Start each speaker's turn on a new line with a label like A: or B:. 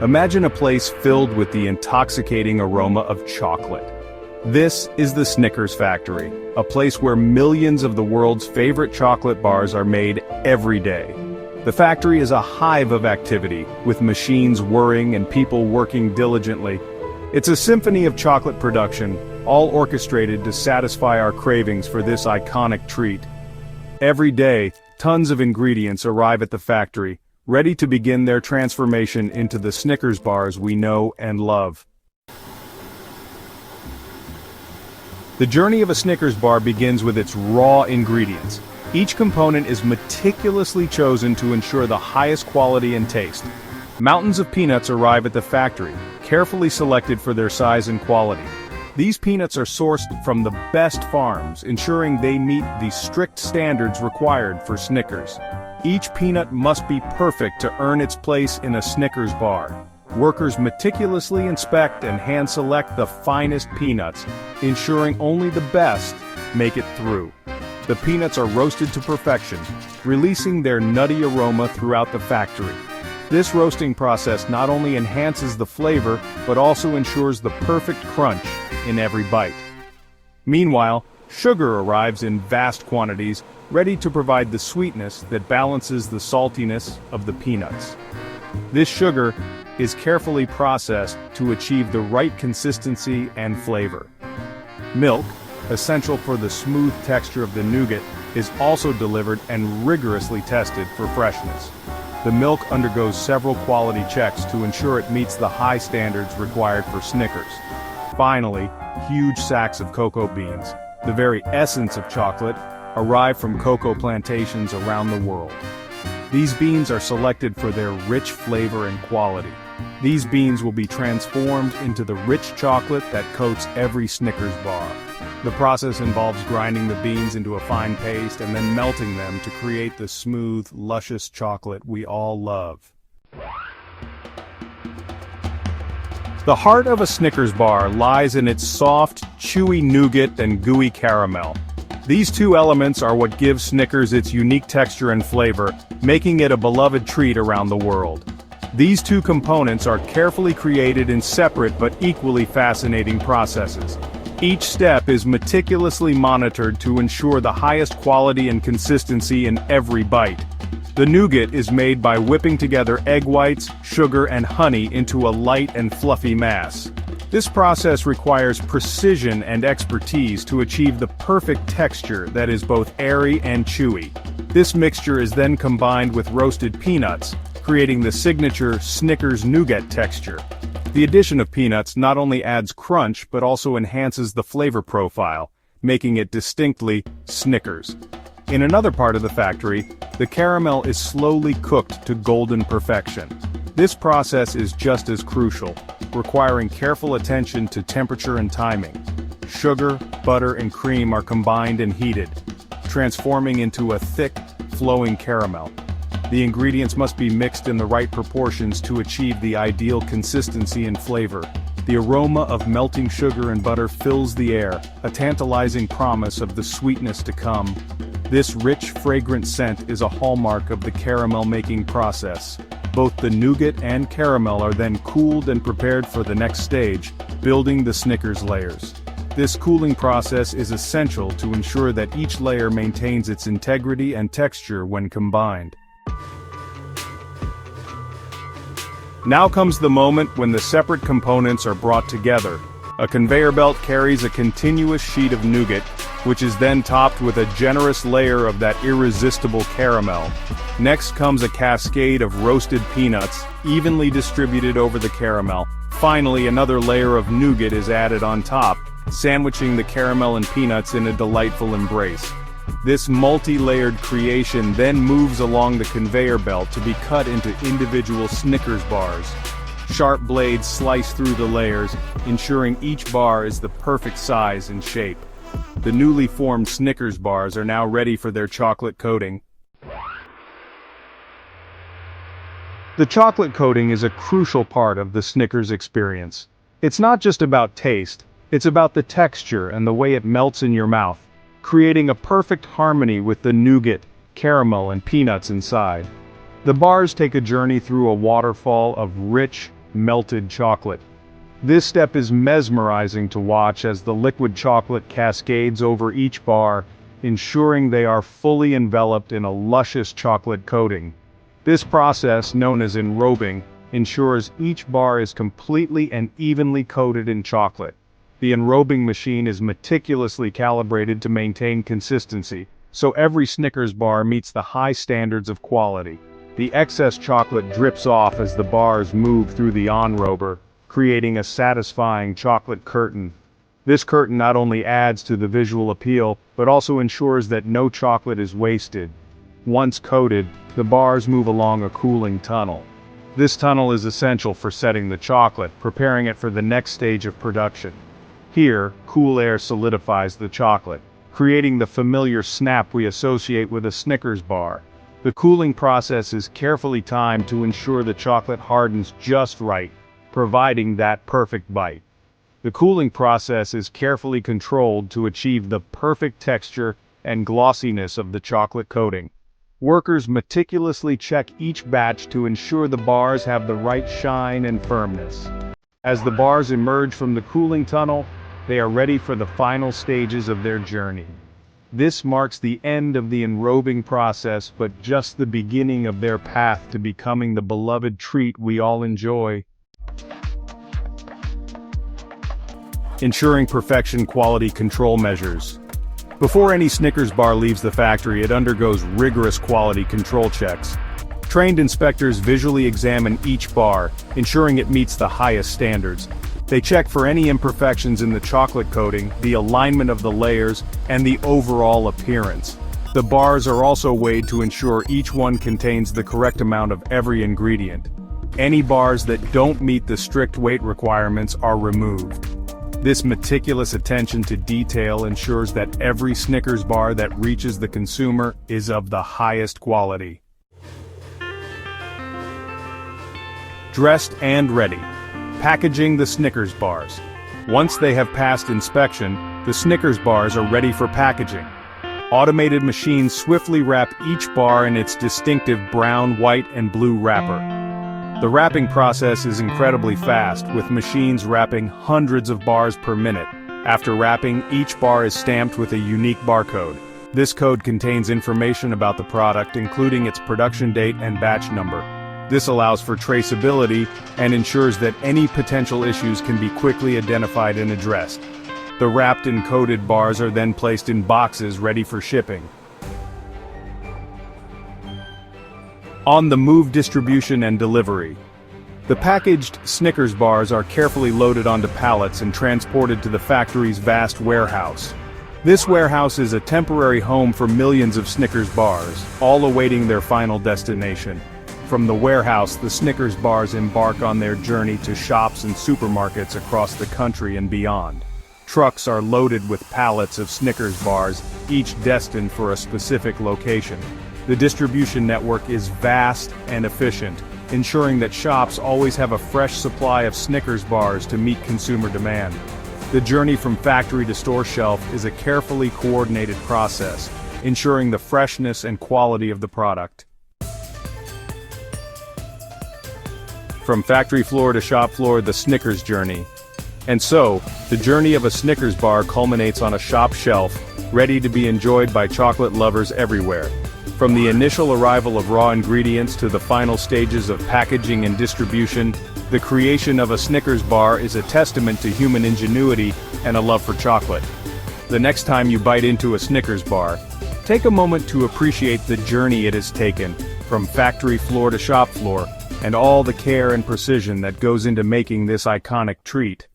A: Imagine a place filled with the intoxicating aroma of chocolate. This is the Snickers factory, a place where millions of the world's favorite chocolate bars are made every day. The factory is a hive of activity, with machines whirring and people working diligently. It's a symphony of chocolate production, all orchestrated to satisfy our cravings for this iconic treat. Every day, tons of ingredients arrive at the factory, ready to begin their transformation into the Snickers bars we know and love. The journey of a Snickers bar begins with its raw ingredients. Each component is meticulously chosen to ensure the highest quality and taste. Mountains of peanuts arrive at the factory, carefully selected for their size and quality. These peanuts are sourced from the best farms, ensuring they meet the strict standards required for Snickers. Each peanut must be perfect to earn its place in a Snickers bar. Workers meticulously inspect and hand-select the finest peanuts, ensuring only the best make it through. The peanuts are roasted to perfection, releasing their nutty aroma throughout the factory. This roasting process not only enhances the flavor, but also ensures the perfect crunch in every bite. Meanwhile, sugar arrives in vast quantities, ready to provide the sweetness that balances the saltiness of the peanuts. This sugar is carefully processed to achieve the right consistency and flavor. Milk, essential for the smooth texture of the nougat, is also delivered and rigorously tested for freshness. The milk undergoes several quality checks to ensure it meets the high standards required for Snickers. Finally, huge sacks of cocoa beans, the very essence of chocolate, arrive from cocoa plantations around the world. These beans are selected for their rich flavor and quality. These beans will be transformed into the rich chocolate that coats every Snickers bar. The process involves grinding the beans into a fine paste and then melting them to create the smooth, luscious chocolate we all love. The heart of a Snickers bar lies in its soft, chewy nougat and gooey caramel. These two elements are what gives Snickers its unique texture and flavor, making it a beloved treat around the world. These two components are carefully created in separate but equally fascinating processes. Each step is meticulously monitored to ensure the highest quality and consistency in every bite. The nougat is made by whipping together egg whites, sugar and honey into a light and fluffy mass. This process requires precision and expertise to achieve the perfect texture that is both airy and chewy. This mixture is then combined with roasted peanuts, creating the signature Snickers nougat texture. The addition of peanuts not only adds crunch but also enhances the flavor profile, making it distinctly Snickers. In another part of the factory, the caramel is slowly cooked to golden perfection. This process is just as crucial, requiring careful attention to temperature and timing. Sugar, butter, and cream are combined and heated, transforming into a thick, flowing caramel. The ingredients must be mixed in the right proportions to achieve the ideal consistency and flavor. The aroma of melting sugar and butter fills the air, a tantalizing promise of the sweetness to come. This rich, fragrant scent is a hallmark of the caramel-making process. Both the nougat and caramel are then cooled and prepared for the next stage, building the Snickers layers. This cooling process is essential to ensure that each layer maintains its integrity and texture when combined. Now comes the moment when the separate components are brought together. A conveyor belt carries a continuous sheet of nougat, which is then topped with a generous layer of that irresistible caramel. Next comes a cascade of roasted peanuts, evenly distributed over the caramel. Finally, another layer of nougat is added on top, sandwiching the caramel and peanuts in a delightful embrace. This multi-layered creation then moves along the conveyor belt to be cut into individual Snickers bars. Sharp blades slice through the layers, ensuring each bar is the perfect size and shape. The newly formed Snickers bars are now ready for their chocolate coating. The chocolate coating is a crucial part of the Snickers experience. It's not just about taste, it's about the texture and the way it melts in your mouth, creating a perfect harmony with the nougat, caramel, and peanuts inside. The bars take a journey through a waterfall of rich, melted chocolate. This step is mesmerizing to watch as the liquid chocolate cascades over each bar, ensuring they are fully enveloped in a luscious chocolate coating. This process, known as enrobing, ensures each bar is completely and evenly coated in chocolate. The enrobing machine is meticulously calibrated to maintain consistency, so every Snickers bar meets the high standards of quality. The excess chocolate drips off as the bars move through the enrober, creating a satisfying chocolate curtain. This curtain not only adds to the visual appeal, but also ensures that no chocolate is wasted. Once coated, the bars move along a cooling tunnel. This tunnel is essential for setting the chocolate, preparing it for the next stage of production. Here, cool air solidifies the chocolate, creating the familiar snap we associate with a Snickers bar. The cooling process is carefully timed to ensure the chocolate hardens just right, providing that perfect bite. The cooling process is carefully controlled to achieve the perfect texture and glossiness of the chocolate coating. Workers meticulously check each batch to ensure the bars have the right shine and firmness. As the bars emerge from the cooling tunnel, they are ready for the final stages of their journey. This marks the end of the enrobing process, but just the beginning of their path to becoming the beloved treat we all enjoy. Ensuring perfection quality control measures. Before any Snickers bar leaves the factory, it undergoes rigorous quality control checks. Trained inspectors visually examine each bar, ensuring it meets the highest standards. They check for any imperfections in the chocolate coating, the alignment of the layers, and the overall appearance. The bars are also weighed to ensure each one contains the correct amount of every ingredient. Any bars that don't meet the strict weight requirements are removed. This meticulous attention to detail ensures that every Snickers bar that reaches the consumer is of the highest quality. Dressed and ready. Packaging the Snickers bars. Once they have passed inspection, the Snickers bars are ready for packaging. Automated machines swiftly wrap each bar in its distinctive brown, white, and blue wrapper. The wrapping process is incredibly fast, with machines wrapping hundreds of bars per minute. After wrapping, each bar is stamped with a unique barcode. This code contains information about the product, including its production date and batch number. This allows for traceability and ensures that any potential issues can be quickly identified and addressed. The wrapped and coded bars are then placed in boxes ready for shipping. On-the-move distribution and delivery. The packaged Snickers bars are carefully loaded onto pallets and transported to the factory's vast warehouse. This warehouse is a temporary home for millions of Snickers bars, all awaiting their final destination. From the warehouse, the Snickers bars embark on their journey to shops and supermarkets across the country and beyond. Trucks are loaded with pallets of Snickers bars, each destined for a specific location. The distribution network is vast and efficient, ensuring that shops always have a fresh supply of Snickers bars to meet consumer demand. The journey from factory to store shelf is a carefully coordinated process, ensuring the freshness and quality of the product. From factory floor to shop floor, the Snickers journey. And so, the journey of a Snickers bar culminates on a shop shelf, ready to be enjoyed by chocolate lovers everywhere. From the initial arrival of raw ingredients to the final stages of packaging and distribution, the creation of a Snickers bar is a testament to human ingenuity and a love for chocolate. The next time you bite into a Snickers bar, take a moment to appreciate the journey it has taken, from factory floor to shop floor, and all the care and precision that goes into making this iconic treat.